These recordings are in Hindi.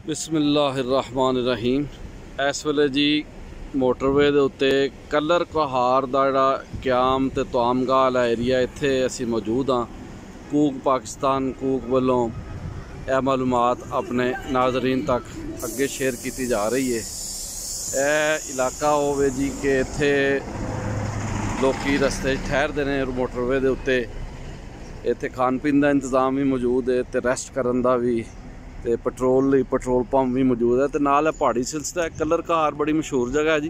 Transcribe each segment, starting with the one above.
बिस्मिल्लाहिर्रहमानिर्रहीम। इस वेले जी मोटरवे दे उत्ते कलर कहार दा जिहड़ा क्याम ते तुआमगाल एरिया इत्थे असी मौजूद हाँ। कूक पाकिस्तान कूक वालों यह मालूमात अपने नाजरीन तक अगे शेयर की जा रही है। यह इलाका होवे जी कि इत्थे लोकी रस्ते ठहरते हैं मोटरवे दे उत्ते। इत्थे खान पीन का इंतज़ाम भी मौजूद है तो रेस्ट करन दा भी ते पेट्रोल पंप भी मौजूद है। तो नाल पहाड़ी सिलसिला कलर कहार बड़ी मशहूर जगह है जी।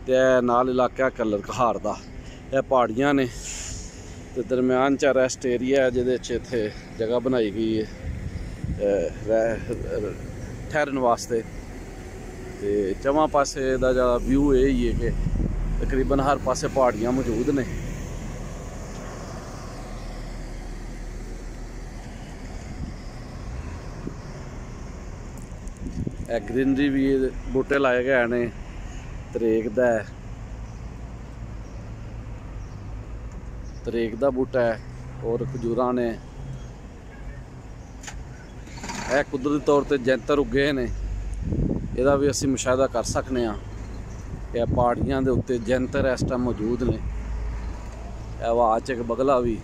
तो नाल इलाका कलर कहार दा यह पहाड़ियाँ ने तो दरम्यान च रेस्ट एरिया है जिहदे इत्थे जगह बनाई गई है ठहरन वास्ते। तो चवां पासे दा जिहड़ा व्यू यही है कि तकरीबन हर पासे पहाड़ियाँ मौजूद ने। ग्रीनरी भी बूटे लाए गए ने, तरेक दा बूटा है और खजूरां ने। यह कुदरती तौर पर जैंतर उगे ने, यदा भी असी मुशाहदा कर सकते हाँ। यह पहाड़ियां दे उत्ते जैंतर इस टाइम मौजूद ने। यह हवा च एक बगला भी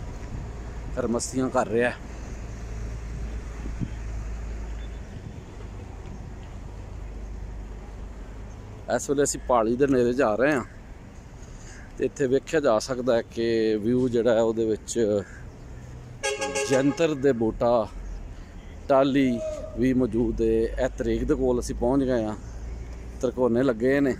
खरमस्तियां कर रहा है। इस वेले असी पहाड़ी के नेड़े जा रहे हैं तो इत्थे वेख्या जा सकता है कि व्यू जिहड़ा है उहदे विच जैंतर दे बूटा टाली भी मौजूद है। यह तरीक दे कोल असी पहुँच गए हाँ, तरकोने लगे ने।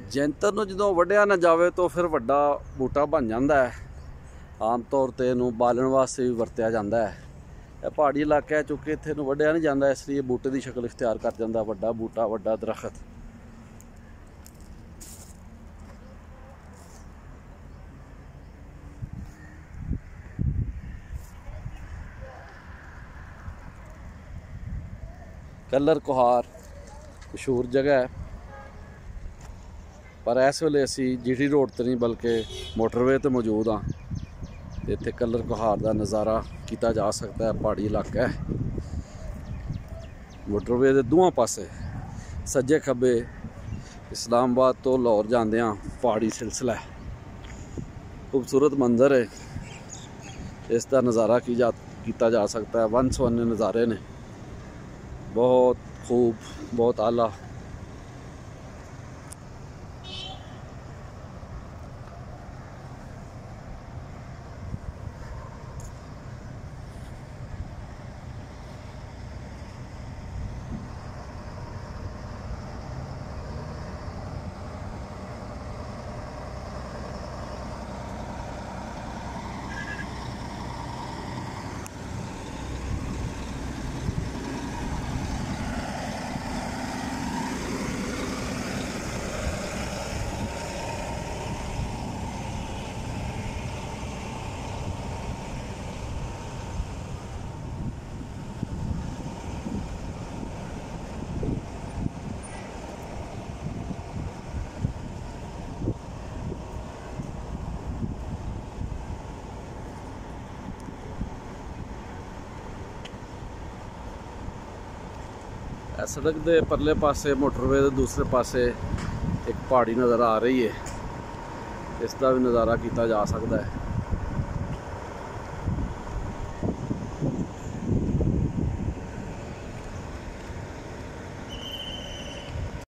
जैंतर नूं जदों वड्ढिया ना जाए तो फिर वड्डा बूटा बन जाता है। आम तौर पर इनू बालन वास्ते भी वरत्या जाता है। यह पहाड़ी इलाका है चूँकि इत्थे नूं वड्ढिया नहीं जाता, इसलिए बूटे की शक्ल इख्तियार कर जाता वड्डा बूटा वड्डा दरखत। कलर कुहार मशहूर जगह है, पर इस वेले असी जीटी रोड तो नहीं बल्कि मोटरवे तो मौजूद हाँ। इत्थे कलर कुहार का नज़ारा किया जा सकता है। पहाड़ी इलाका है, मोटरवे के दोवां पासे सज्जे खब्बे इस्लामाबाद तो लाहौर जांदे पहाड़ी सिलसिला है। खूबसूरत मंजर है, इसका नज़ारा किया जा सकता है। वन सवन्ने नज़ारे ने, बहुत खूब, बहुत आला। सड़क के परले पासे मोटरवे के दूसरे पासे एक पहाड़ी नज़र आ रही है, इसका भी नज़ारा किया जा सकता है।